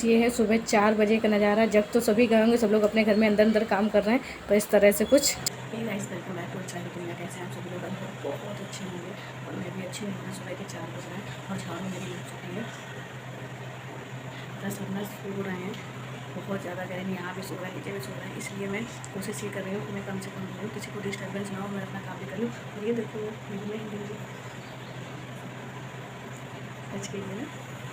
ये है सुबह 4 बजे का नज़ारा। जब तो सभी गए होंगे, सब लोग अपने घर में अंदर अंदर काम कर रहे हैं, तो इस तरह से कुछ। कैसे आप सभी लोग बहुत अच्छे होंगे और मैं भी अच्छी हूँ। सुबह के 4 बज रहे हैं और झाड़ू मेरी लग चुकी है। सब ना सो रहे हैं, बहुत ज़्यादा गर्मी, यहाँ भी सो रहा है, नीचे भी सो रहा है। इसलिए मैं कोशिश ये कर रही हूँ कि मैं कम से कम रहूँ, किसी को डिस्टर्बेंस ना हो, मैं अपना काम भी कर लूँ। और ये देखो सच के लिए ना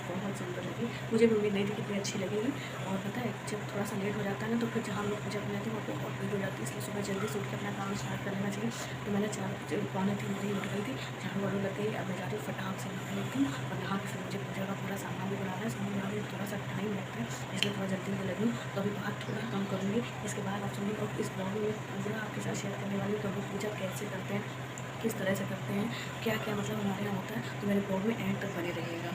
बहुत सुंदर लगी, मुझे भी उम्मीद नहीं थी कितनी अच्छी लगेगी। और पता है, जब थोड़ा सा लेट हो जाता है ना, तो फिर जहाँ लोग पूजा करने आते हैं वो बहुत भीड़ हो जाती है। इसलिए सुबह जल्दी से उठ के अपना काम स्टार्ट कर लेना चाहिए। तो मैंने 4:45 बजे उठ गई थी, झाड़ू वाड़ू लग गई। अब मैं जा रही हूँ फटाक से नहा लेती हूँ और यहाँ फिर मुझे पूजा का पूरा सामान भी बनाना है। सामान बनाने में थोड़ा सा टाइम लगता है, इसलिए थोड़ा जल्दी में लगी हूँ। तो अभी बात थोड़ा कम करूँगी, इसके बाद आप सुनिए। और इस ब्लॉग में पूरा आपके साथ शेयर करने वाली हूँ तो वो पूजा कैसे करते हैं, किस तरह से करते हैं, क्या क्या मतलब हमारे यहाँ होता है। तो मेरे ब्लॉग में एंड तक बने रहिएगा।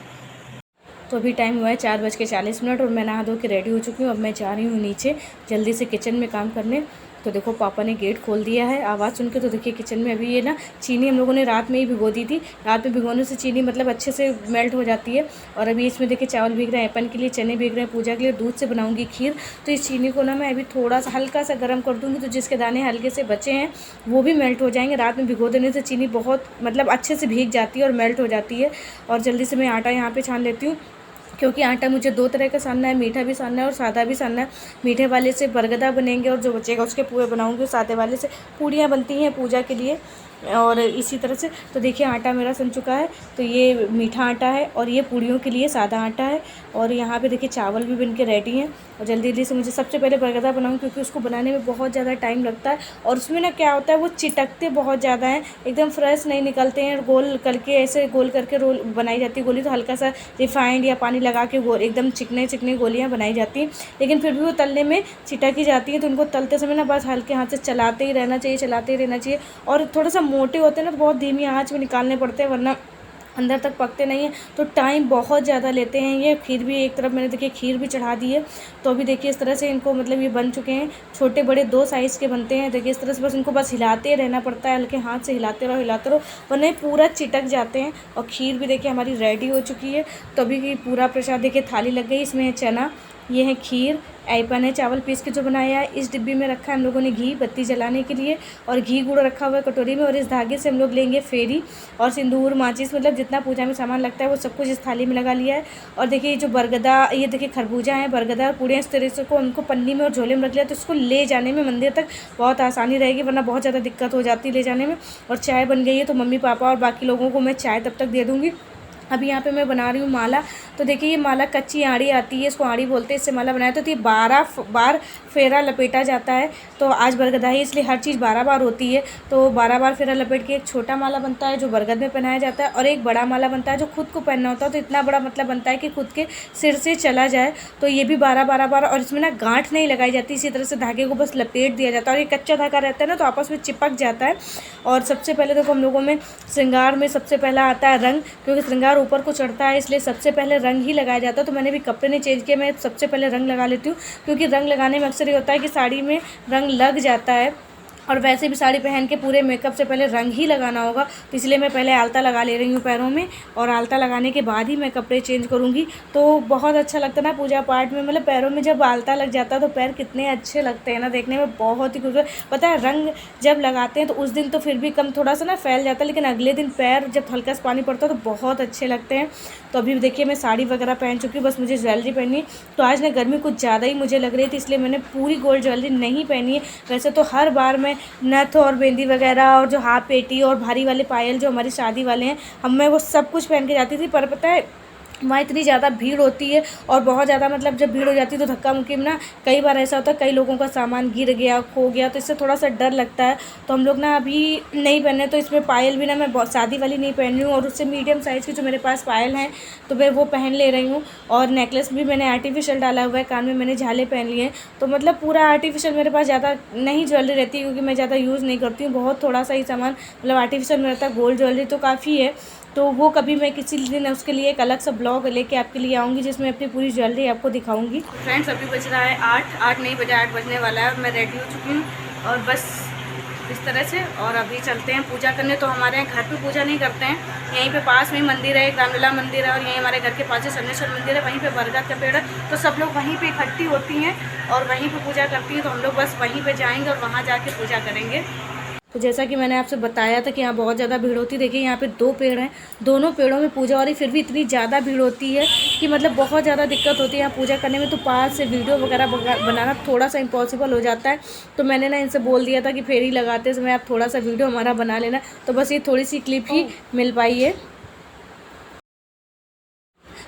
तो अभी टाइम हुआ है 4:40 और मैं नहा धो के रेडी हो चुकी हूँ। अब मैं जा रही हूँ नीचे जल्दी से किचन में काम करने। तो देखो पापा ने गेट खोल दिया है, आवाज़ सुन के। तो देखिए किचन में अभी ये ना चीनी हम लोगों ने रात में ही भिगो दी थी। रात में भिगोने से चीनी मतलब अच्छे से मेल्ट हो जाती है। और अभी इसमें देखिए चावल भीग रहे हैं, अपन के लिए चने भीग रहे हैं, पूजा के लिए दूध से बनाऊंगी खीर। तो इस चीनी को ना मैं अभी थोड़ा सा हल्का सा गर्म कर दूँगी, तो जिसके दाने हल्के से बचे हैं वो भी मेल्ट हो जाएंगे। रात में भिगो देने से चीनी बहुत मतलब अच्छे से भीग जाती है और मेल्ट हो जाती है। और जल्दी से मैं आटा यहाँ पर छान लेती हूँ, क्योंकि आटा मुझे 2 तरह का सानना है, मीठा भी सानना है और सादा भी सानना है। मीठे वाले से बरगदा बनेंगे और जो बचेगा उसके पुए बनाऊंगी। सादे वाले से पूड़ियाँ बनती हैं पूजा के लिए। और इसी तरह से तो देखिए आटा मेरा सन चुका है। तो ये मीठा आटा है और ये पूड़ियों के लिए सादा आटा है। और यहाँ पे देखिए चावल भी बन के रेडी हैं। और जल्दी जल्दी से मुझे सबसे पहले बरगदा बनाऊँ, क्योंकि उसको बनाने में बहुत ज़्यादा टाइम लगता है। और उसमें ना क्या होता है, वो चिटकते बहुत ज़्यादा हैं, एकदम फ्रेश नहीं निकलते हैं। गोल करके ऐसे गोल करके रोल बनाई जाती है गोली, तो हल्का सा रिफाइंड या पानी लगा के गोल एकदम चिकने चिकने गोलियाँ बनाई जाती हैं। लेकिन फिर भी वो तलने में चिटक ही जाती है। तो उनको तलते समय ना बस हल्के हाथ से चलाते ही रहना चाहिए, चलाते ही रहना चाहिए। और थोड़ा सा मोटे होते हैं ना, तो बहुत धीमी आंच में निकालने पड़ते हैं, वरना अंदर तक पकते नहीं हैं। तो टाइम बहुत ज़्यादा लेते हैं। ये खीर भी एक तरफ मैंने देखिए खीर भी चढ़ा दी है। तो अभी देखिए इस तरह से इनको मतलब ये बन चुके हैं, छोटे बड़े 2 साइज़ के बनते हैं। देखिए इस तरह से बस इनको बस हिलाते रहना पड़ता है, हल्के हाथ से हिलाते रहो, वरना ये पूरा चिटक जाते हैं। और खीर भी देखिए हमारी रेडी हो चुकी है। तो अभी पूरा प्रसाद देखिए थाली लग गई। इसमें है चना, ये है खीर, ऐपन है चावल पीस के जो बनाया है। इस डिब्बी में रखा है हम लोगों ने घी बत्ती जलाने के लिए, और घी गुड़ रखा हुआ है कटोरी में। और इस धागे से हम लोग लेंगे फेरी, और सिंदूर माचिस मतलब जितना पूजा में सामान लगता है वो सब कुछ इस थाली में लगा लिया है। और देखिए ये जो बरगदा, ये देखिए खरबूजा है, बरगदा और पूड़ियाँ इस तरह से को उनको पन्नी में और झोले में रख लिया। तो इसको ले जाने में मंदिर तक बहुत आसानी रहेगी, वरना बहुत ज़्यादा दिक्कत हो जाती है ले जाने में। और चाय बन गई है, तो मम्मी पापा और बाकी लोगों को मैं चाय तब तक दे दूँगी। अभी यहाँ पे मैं बना रही हूँ माला। तो देखिए ये माला कच्ची आड़ी आती है, इसको आड़ी बोलते हैं, इससे माला बनाया। तो ये 12 बार फेरा लपेटा जाता है। तो आज बरगदा है इसलिए हर चीज़ 12 बार होती है। तो 12 बार फेरा लपेट के एक छोटा माला बनता है जो बरगद में पहनाया जाता है, और एक बड़ा माला बनता है जो खुद को पहनना होता है। तो इतना बड़ा मतलब बनता है कि खुद के सिर से चला जाए। तो ये भी 12 बार। और इसमें ना गांठ नहीं लगाई जाती, इसी तरह से धागे को बस लपेट दिया जाता है। और ये कच्चा धागा रहता है ना, तो आपस में चिपक जाता है। और सबसे पहले देखो हम लोगों में श्रृंगार में सबसे पहला आता है रंग, क्योंकि श्रृंगार ऊपर को चढ़ता है इसलिए सबसे पहले रंग ही लगाया जाता है। तो मैंने भी कपड़े नहीं चेंज किए, मैं सबसे पहले रंग लगा लेती हूँ, क्योंकि रंग लगाने में अक्सर ये होता है कि साड़ी में रंग लग जाता है। और वैसे भी साड़ी पहन के पूरे मेकअप से पहले रंग ही लगाना होगा, तो इसलिए मैं पहले आलता लगा ले रही हूँ पैरों में। और आलता लगाने के बाद ही मैं कपड़े चेंज करूँगी। तो बहुत अच्छा लगता है ना पूजा पाठ में, मतलब पैरों में जब आलता लग जाता है तो पैर कितने अच्छे लगते हैं ना, देखने में बहुत ही खूबसूरत। पता है रंग जब लगाते हैं तो उस दिन तो फिर भी कम थोड़ा सा ना फैल जाता है, लेकिन अगले दिन पैर जब हल्का सा पानी पड़ता है तो बहुत अच्छे लगते हैं। तो अभी देखिए मैं साड़ी वगैरह पहन चुकी हूँ, बस मुझे ज्वेलरी पहनी। तो आज ना गर्मी कुछ ज़्यादा ही मुझे लग रही थी, इसलिए मैंने पूरी गोल्ड ज्वेलरी नहीं पहनी है। वैसे तो हर बार मैं नथ और बिंदी वगैरह और जो हाथ पेटी और भारी वाले पायल जो हमारी शादी वाले हैं, मैं वो सब कुछ पहन के जाती थी। पर पता है वहाँ इतनी ज़्यादा भीड़ होती है, और बहुत ज़्यादा मतलब जब भीड़ हो जाती है तो धक्का मुक्की में ना कई बार ऐसा होता है कई लोगों का सामान गिर गया, खो गया, तो इससे थोड़ा सा डर लगता है। तो हम लोग ना अभी नहीं पहने। तो इसमें पायल भी ना मैं बहुत शादी वाली नहीं पहन रही हूँ, और उससे मीडियम साइज़ की जो मेरे पास पायल हैं तो मैं वो पहन ले रही हूँ। और नेकलेस भी मैंने आर्टिफिशियल डाला हुआ है, कान में मैंने झाले पहन लिए हैं। तो मतलब पूरा आर्टिफिशियल मेरे पास ज़्यादा नहीं ज्वेलरी रहती है, क्योंकि मैं ज़्यादा यूज़ नहीं करती हूँ। बहुत थोड़ा सा ही सामान मतलब आर्टिफिशियल में रहता है, गोल्ड ज्वेलरी तो काफ़ी है। तो वो कभी मैं किसी दिन उसके लिए एक अलग सा ब्लॉग लेके आपके लिए आऊँगी, जिसमें अपनी पूरी ज्वेलरी आपको दिखाऊंगी। फ्रेंड्स अभी बज रहा है 8 नहीं बजा, 8 बजने वाला है। मैं रेडी हो चुकी हूँ और बस इस तरह से। और अभी चलते हैं पूजा करने। तो हमारे यहाँ घर पे पूजा नहीं करते हैं, यहीं पे पास में ही मंदिर है, एक रामलीला मंदिर है, और यहीं हमारे घर के पास ही शनेश्वर मंदिर है, वहीं पे बरगद का पेड़ है। तो सब लोग वहीं पे इकट्ठी होती हैं और वहीं पे पूजा करती हैं। तो हम लोग बस वहीं पे जाएंगे और वहाँ जाके पूजा करेंगे। तो जैसा कि मैंने आपसे बताया था कि यहाँ बहुत ज़्यादा भीड़ होती है। देखिए यहाँ पे 2 पेड़ हैं, दोनों पेड़ों में पूजा हो रही, फिर भी इतनी ज़्यादा भीड़ होती है कि मतलब बहुत ज़्यादा दिक्कत होती है यहाँ पूजा करने में। तो पास से वीडियो वगैरह बनाना थोड़ा सा इम्पॉसिबल हो जाता है। तो मैंने ना इनसे बोल दिया था कि फेरी लगाते समय आप थोड़ा सा वीडियो हमारा बना लेना। तो बस ये थोड़ी सी क्लिप ही मिल पाई है।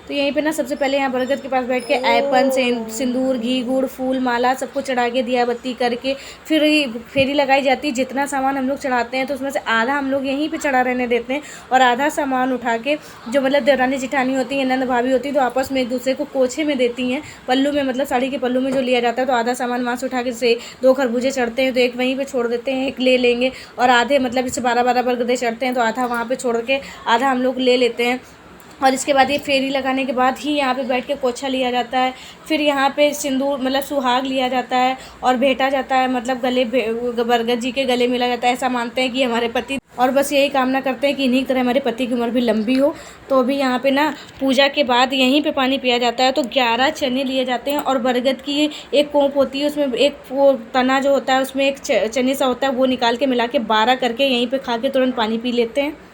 तो यहीं पे ना सबसे पहले यहाँ बरगद के पास बैठ के ऐपन से सिंदूर, घी, गुड़, फूल, माला सबको चढ़ा के दिया बत्ती करके फिर फेरी लगाई जाती है। जितना सामान हम लोग चढ़ाते हैं तो उसमें से आधा हम लोग यहीं पे चढ़ा रहने देते हैं और आधा सामान उठा के जो मतलब देवरानी जिठानी होती है, नंद भाभी होती है, तो आपस में एक दूसरे को कोछे में देती हैं, पल्लू में, मतलब साड़ी के पल्लू में जो लिया जाता है। तो आधा सामान वहाँ से उठा के से 2 खरबूजे चढ़ते हैं तो एक वहीं पर छोड़ देते हैं, एक ले लेंगे। और आधे मतलब जैसे 12-12 बरगदे चढ़ते हैं तो आधा वहाँ पर छोड़ के आधा हम लोग ले लेते हैं। और इसके बाद ये फेरी लगाने के बाद ही यहाँ पे बैठ के कोछा लिया जाता है। फिर यहाँ पे सिंदूर मतलब सुहाग लिया जाता है और भेंटा जाता है, मतलब गले बरगद जी के गले मिला जाता है। ऐसा मानते हैं कि हमारे पति, और बस यही कामना करते हैं कि इन्हीं तरह हमारे पति की उम्र भी लंबी हो। तो अभी यहाँ पे ना पूजा के बाद यहीं पे पानी पिया जाता है। तो 11 चने लिए जाते हैं और बरगद की एक कोंप होती है, उसमें एक वो तना जो होता है उसमें एक चने सा होता है, वो निकाल के मिला के 12 करके यहीं पर खा के तुरंत पानी पी लेते हैं।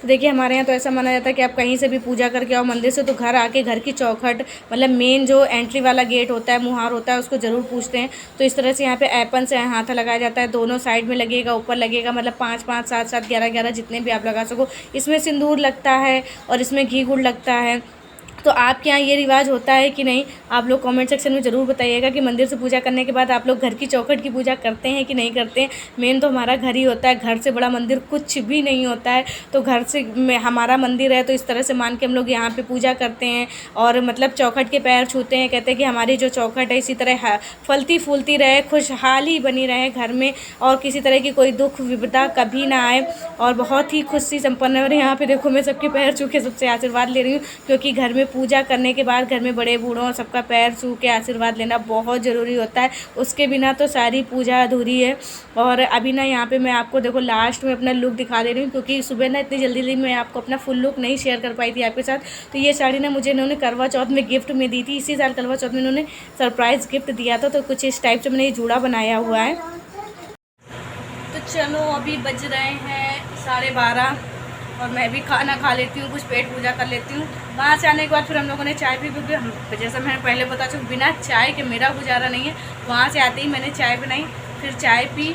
देखिए हमारे यहाँ तो ऐसा माना जाता है कि आप कहीं से भी पूजा करके आओ मंदिर से तो घर आके घर की चौखट मतलब मेन जो एंट्री वाला गेट होता है, मुहार होता है, उसको ज़रूर पूछते हैं। तो इस तरह से यहाँ पे ऐपन से हाथ लगाया जाता है, दोनों साइड में लगेगा, ऊपर लगेगा, मतलब 5-5, 7-7, 11-11 जितने भी आप लगा सको। इसमें सिंदूर लगता है और इसमें घी गुड़ लगता है। तो आपके यहाँ ये रिवाज होता है कि नहीं, आप लोग कमेंट सेक्शन में ज़रूर बताइएगा कि मंदिर से पूजा करने के बाद आप लोग घर की चौखट की पूजा करते हैं कि नहीं करते हैं। मेन तो हमारा घर ही होता है, घर से बड़ा मंदिर कुछ भी नहीं होता है। तो घर से हमारा मंदिर है तो इस तरह से मान के हम लोग यहाँ पे पूजा करते हैं और मतलब चौखट के पैर छूते हैं। कहते हैं कि हमारी जो चौखट है इसी तरह फलती फूलती रहे, खुशहाली बनी रहे घर में और किसी तरह की कोई दुख विपदा कभी ना आए और बहुत ही खुशी संपन्न है। और यहाँ पे देखो मैं सबके पैर छू के सबसे आशीर्वाद ले रही हूँ, क्योंकि घर में पूजा करने के बाद घर में बड़े बूढ़ों सबका पैर छू के आशीर्वाद लेना बहुत ज़रूरी होता है। उसके बिना तो सारी पूजा अधूरी है। और अभी ना यहाँ पे मैं आपको देखो लास्ट में अपना लुक दिखा दे रही हूँ, क्योंकि सुबह ना इतनी जल्दी मैं आपको अपना फुल लुक नहीं शेयर कर पाई थी आपके साथ। तो ये साड़ी ना मुझे इन्होंने करवा चौथ में गिफ्ट में दी थी, इसी साल करवा चौथ में इन्होंने सरप्राइज़ गिफ्ट दिया था। तो कुछ इस टाइप से मैंने ये जूड़ा बनाया हुआ है। तो चलो अभी बज रहे हैं 12:30 और मैं भी खाना खा लेती हूँ, कुछ पेट पूजा कर लेती हूँ। वहाँ से आने के बाद फिर हम लोगों ने चाय पी, क्योंकि हम जैसा मैंने पहले बता चुका बिना चाय के मेरा गुजारा नहीं है। वहाँ से आते ही मैंने चाय बनाई, फिर चाय पी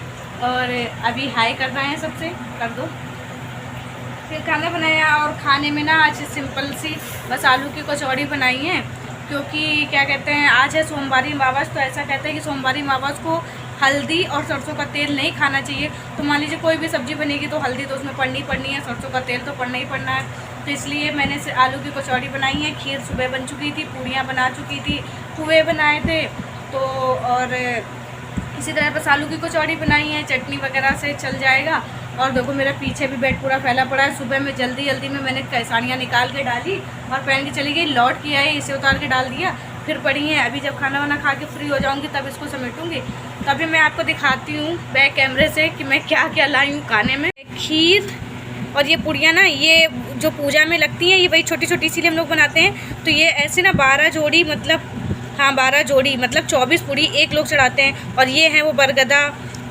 और अभी हाई कर रहे हैं सबसे, कर दो। फिर खाना बनाया और खाने में ना आज सिंपल सी बस आलू की कचौड़ी बनाई है, क्योंकि क्या कहते हैं आज है सोमवारी अमावस। तो ऐसा कहते हैं कि सोमवारी अमावस को हल्दी और सरसों का तेल नहीं खाना चाहिए। तो मान लीजिए कोई भी सब्ज़ी बनेगी तो हल्दी तो उसमें पड़नी है, सरसों का तेल तो पड़ना ही पड़ना है। तो इसलिए मैंने आलू की कचौड़ी बनाई है। खीर सुबह बन चुकी थी, पूड़ियाँ बना चुकी थी, पुए बनाए थे। तो और इसी तरह बस आलू की कचौड़ी बनाई है, चटनी वगैरह से चल जाएगा। और देखो मेरा पीछे भी बेड पूरा फैला पड़ा है। सुबह में जल्दी में मैंने साड़ियाँ निकाल के डाली और पहन के चली गई, लौट के आई, इसे उतार के डाल दिया, फिर पड़ी हैं। अभी जब खाना वाना खा के फ्री हो जाऊंगी तब इसको समेटूंगी। तभी मैं आपको दिखाती हूँ बैक कैमरे से कि मैं क्या क्या लाई हूँ खाने में। खीर और ये पुड़ियाँ ना, ये जो पूजा में लगती हैं, ये वही छोटी छोटी इसीलिए हम लोग बनाते हैं। तो ये ऐसे ना 12 जोड़ी मतलब 12 जोड़ी मतलब 24 पूड़ी एक लोग चढ़ाते हैं। और ये है वो बरगदा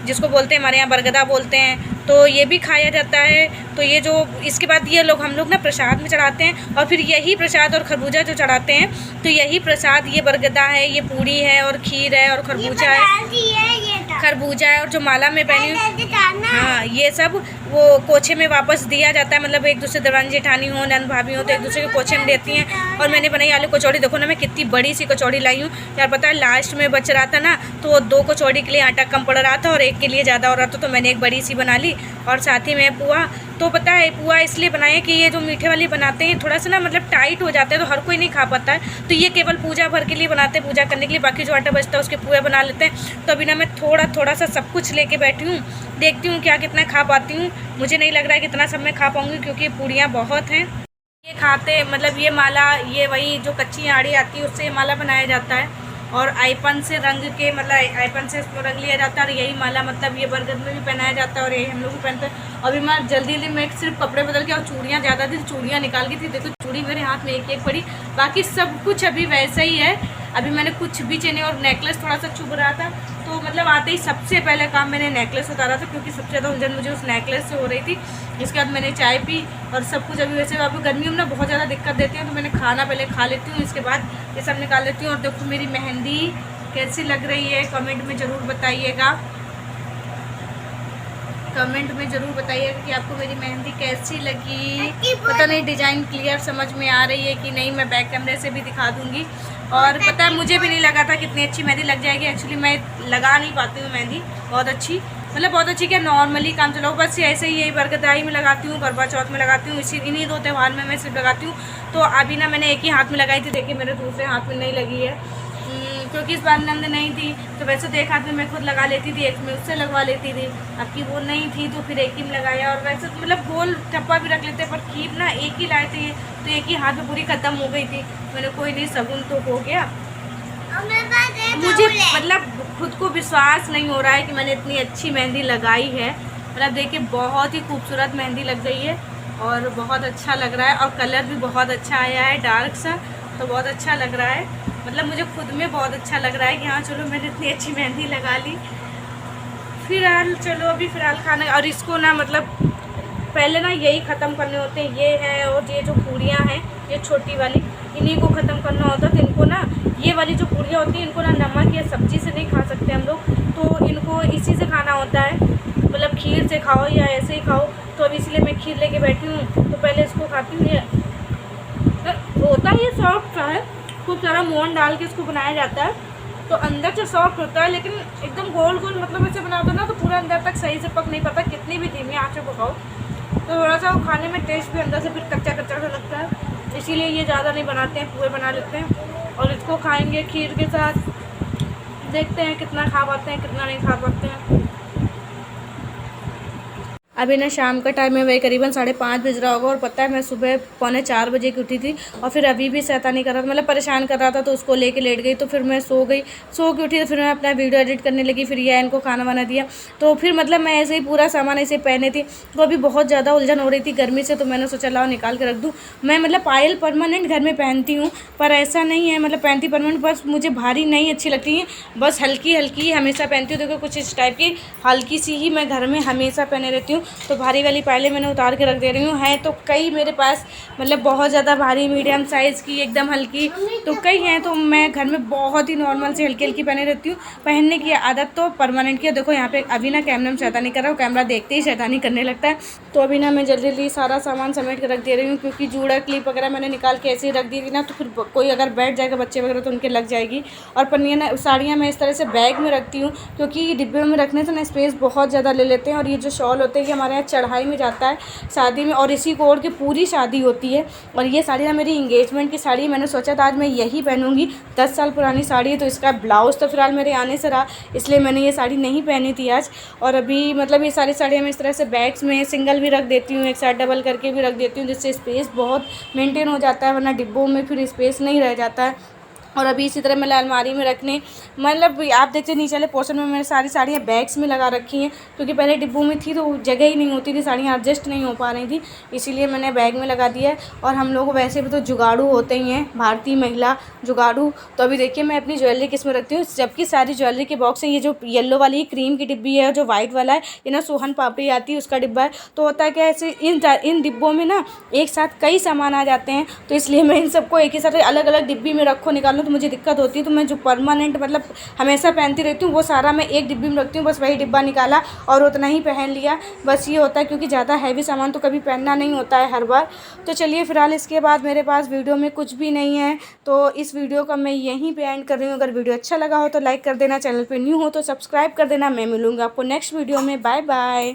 जिसको बोलते हैं, हमारे यहाँ बरगदा बोलते हैं। तो ये भी खाया जाता है। तो ये जो इसके बाद ये हम लोग ना प्रसाद में चढ़ाते हैं और फिर यही प्रसाद और खरबूजा जो चढ़ाते हैं। तो यही प्रसाद ये बरगदा है, ये पूड़ी है और खीर है और खरबूजा है और जो माला में पहनी हाँ, ये सब वो कोछे में वापस दिया जाता है। मतलब एक दूसरे दरानी जेठानी हो, नंद भाभी हो तो एक दूसरे के कोछे में देती हैं। और मैंने बनाई आलू कचौड़ी। देखो ना मैं कितनी बड़ी सी कचौड़ी लाई हूँ यार। पता है लास्ट में बच रहा था ना, तो 2 कचौड़ी के लिए आटा कम पड़ रहा था और एक के लिए ज़्यादा हो रहा था। तो मैंने एक बड़ी सी बना ली और साथ ही में पुआ। तो पता है पुआ इसलिए बनाए कि ये जो मीठे वाली बनाते हैं थोड़ा सा ना मतलब टाइट हो जाता है, तो हर कोई नहीं खा पाता है। तो ये केवल पूजा भर के लिए बनाते हैं, पूजा करने के लिए। बाकी जो आटा बचता है उसके पुए बना लेते हैं। तो अभी ना मैं थोड़ा सा सब कुछ लेके बैठी हूँ, देखती हूँ क्या कितना खा पाती हूँ। मुझे नहीं लग रहा है कि इतना सब मैं खा पाऊँगी, क्योंकि पूड़ियाँ बहुत हैं। ये खाते मतलब ये माला, ये वही जो कच्ची आड़ी आती है उससे ये माला बनाया जाता है, और आईपन से रंग के मतलब आईपन से इसको रंग लिया जाता है, और यही माला मतलब ये बरगद में भी पहनाया जाता है, और यही हम लोग भी पहनते हैं। अभी मैं जल्दी मैं सिर्फ कपड़े बदल के, और चूड़ियाँ ज़्यादा थी, चूड़ियाँ निकाल की थी, देखो चूड़ी मेरे हाथ में एक एक पड़ी, बाकी सब कुछ अभी वैसा ही है। अभी मैंने कुछ भी चेने और नेकलेस थोड़ा सा चुभ रहा था, तो मतलब आते ही सबसे पहले काम मैंने नेकलेस उतारा था, क्योंकि सबसे ज़्यादा उलझन मुझे उस नेकलेस से हो रही थी। इसके बाद मैंने चाय पी और सब कुछ। अभी वैसे अभी गर्मियों में ना बहुत ज़्यादा दिक्कत देती है, तो मैंने खाना पहले खा लेती हूँ, इसके बाद ये सब निकाल लेती हूँ। और देखो मेरी मेहंदी कैसी लग रही है कमेंट में ज़रूर बताइएगा, कमेंट में ज़रूर बताइएगा कि आपको मेरी मेहंदी कैसी लगी। पता नहीं डिज़ाइन क्लियर समझ में आ रही है कि नहीं, मैं बैक कैमरे से भी दिखा दूँगी। और पता है मुझे भी नहीं लगा था कितनी अच्छी मेहंदी लग जाएगी। एक्चुअली मैं लगा नहीं पाती हूँ मेहंदी बहुत अच्छी, मतलब बहुत अच्छी क्या, नॉर्मली काम चलाओ बस ऐसे ही। यही बरगदाई में लगाती हूँ, करवा चौथ में लगाती हूँ, इन्हीं 2 त्यौहार में मैं सिर्फ लगाती हूँ। तो अभी ना मैंने एक ही हाथ में लगाई थी, देखिए मेरे दूसरे हाथ में नहीं लगी है, क्योंकि इस बार नंद नहीं थी। तो वैसे तो एक हाथ में मैं खुद लगा लेती थी, एक में उससे लगवा लेती थी, अब की वो नहीं थी तो फिर एक ही में लगाया। और वैसे तो मतलब गोल टप्पा भी रख लेते, पर कीप ना एक ही लाए थे, तो एक ही हाथ में पूरी ख़त्म हो गई थी। मैंने कोई नहीं, शगुन तो हो गया। मुझे मतलब खुद को विश्वास नहीं हो रहा है कि मैंने इतनी अच्छी मेहंदी लगाई है। मतलब देखिए बहुत ही खूबसूरत मेहंदी लग गई है, और बहुत अच्छा लग रहा है, और कलर भी बहुत अच्छा आया है डार्क सा, तो बहुत अच्छा लग रहा है। मतलब मुझे खुद में बहुत अच्छा लग रहा है कि हाँ चलो मैंने इतनी अच्छी मेहंदी लगा ली। फिलहाल चलो अभी फ़िलहाल खाना, और इसको ना मतलब पहले ना यही ख़त्म करने होते हैं, ये है और ये जो पूड़ियाँ हैं ये छोटी वाली, इन्हीं को ख़त्म करना होता है। तो इनको ना ये वाली जो पूड़ियाँ होती हैं इनको ना नमक या सब्ज़ी से नहीं खा सकते हम लोग, तो इनको इसी से खाना होता है, मतलब खीर से खाओ या ऐसे ही खाओ। तो अभी इसलिए मैं खीर लेके बैठी हूँ, तो पहले इसको खाती हूँ। ये होता है ये सॉफ्ट है, खूब सारा मोहन डाल के इसको बनाया जाता है, तो अंदर से सॉफ्ट होता है, लेकिन एकदम गोल गोल मतलब ऐसे बनाते हो ना तो पूरा अंदर तक सही से पक नहीं पाता, कितनी भी धीमी आँच में पकाओ। तो थोड़ा सा खाने में टेस्ट भी अंदर से फिर कच्चा कच्चा सा लगता है, इसीलिए ये ज़्यादा नहीं बनाते हैं, पूरे बना लेते हैं। और इसको खाएंगे खीर के साथ, देखते हैं कितना खा पाते हैं कितना नहीं खा पाते हैं। अभी ना शाम का टाइम है, वही करीबन 5:30 बज रहा होगा, और पता है मैं सुबह 3:45 बजे की उठी थी, और फिर अभी भी शैतानी कर रहा था, मतलब परेशान कर रहा था, तो उसको लेके लेट गई। तो फिर मैं सो गई, सो के उठी तो फिर मैं अपना वीडियो एडिट करने लगी, फिर यह इनको खाना वाना दिया। तो फिर मतलब मैं ऐसे ही पूरा सामान ऐसे पहने थी, तो अभी बहुत ज़्यादा उलझन हो रही थी गर्मी से, तो मैंने सोचा लाओ निकाल के रख दूँ। मैं मतलब पायल परमानेंट घर में पहनती हूँ, पर ऐसा नहीं है मतलब पहनती परमानेंट, बस मुझे भारी नहीं अच्छी लगती है, बस हल्की हल्की हमेशा पहनती हूँ। देखो कुछ इस टाइप की हल्की सी ही मैं घर में हमेशा पहने रहती हूँ। तो भारी वाली पायलें मैंने उतार के रख दे रही हूँ। है तो कई मेरे पास, मतलब बहुत ज़्यादा भारी, मीडियम साइज़ की, एकदम हल्की, तो कई हैं। तो मैं घर में बहुत ही नॉर्मल से हल्की हल्की पहने रहती हूँ। पहनने की आदत तो परमानेंट की है। देखो यहाँ पे अभी ना कैमरा में शैतानी कर रहा हूँ, कैमरा देखते ही शैतानी करने लगता है। तो अभी ना मैं जल्दी जल्दी सारा सामान समेट के रख दे रही हूँ, क्योंकि जूड़ा क्लिप वगैरह मैंने निकाल के ऐसे ही रख दी थी ना, तो फिर कोई अगर बैठ जाएगा बच्चे वगैरह तो उनके लग जाएगी। और पन्नियाँ ना, साड़ियाँ मैं इस तरह से बैग में रखती हूँ, क्योंकि डिब्बे में रखने से ना स्पेस बहुत ज़्यादा ले लेते हैं। और ये जो शॉल होते हैं ये हमारे यहाँ चढ़ाई में जाता है शादी में, और इसी को ओढ़ के पूरी शादी होती है। और ये साड़ी ना मेरी इंगेजमेंट की साड़ी है, मैंने सोचा था आज मैं यही पहनूंगी, 10 साल पुरानी साड़ी है। तो इसका ब्लाउज़ तो फिलहाल मेरे आने से रहा, इसलिए मैंने ये साड़ी नहीं पहनी थी आज। और अभी मतलब ये सारी साड़ियाँ मैं इस तरह से बैग्स में सिंगल भी रख देती हूँ, एक साइड डबल करके भी रख देती हूँ, जिससे स्पेस बहुत मेंटेन हो जाता है, वरना डिब्बों में फिर स्पेस नहीं रह जाता है। और अभी इसी तरह मैं अलमारी में रखने, मतलब आप देखते नीचे वाले पोर्शन में मैंने सारी साड़ियाँ बैग्स में लगा रखी हैं, क्योंकि पहले डिब्बों में थी तो जगह ही नहीं होती थी, साड़ियाँ एडजस्ट नहीं हो पा रही थी, इसीलिए मैंने बैग में लगा दिया है। और हम लोग वैसे भी तो जुगाड़ू होते ही हैं, भारतीय महिला जुगाड़ू। तो अभी देखिए मैं अपनी ज्वेलरी किस में रखती हूँ, जबकि सारी ज्वेलरी के बॉक्स हैं। ये जो येलो वाली क्रीम की डिब्बी है, जो वाइट वाला है ये ना सोहन पापड़ी आती है उसका डिब्बा है। तो होता है क्या, ऐसे इन डिब्बों में ना एक साथ कई सामान आ जाते हैं, तो इसलिए मैं इन सबको एक ही साथ अलग अलग डिब्बी में रखो निकालूँ तो मुझे दिक्कत होती है। तो मैं जो परमानेंट मतलब हमेशा पहनती रहती हूँ वो सारा मैं एक डिब्बी में रखती हूँ, बस वही डिब्बा निकाला और उतना ही पहन लिया। बस ये होता है, क्योंकि ज़्यादा हैवी सामान तो कभी पहनना नहीं होता है हर बार। तो चलिए फिलहाल इसके बाद मेरे पास वीडियो में कुछ भी नहीं है, तो इस वीडियो का मैं यहीं पे एंड कर रही हूँ। अगर वीडियो अच्छा लगा हो तो लाइक कर देना, चैनल पर न्यू हो तो सब्सक्राइब कर देना। मैं मिलूँगी आपको नेक्स्ट वीडियो में। Bye bye.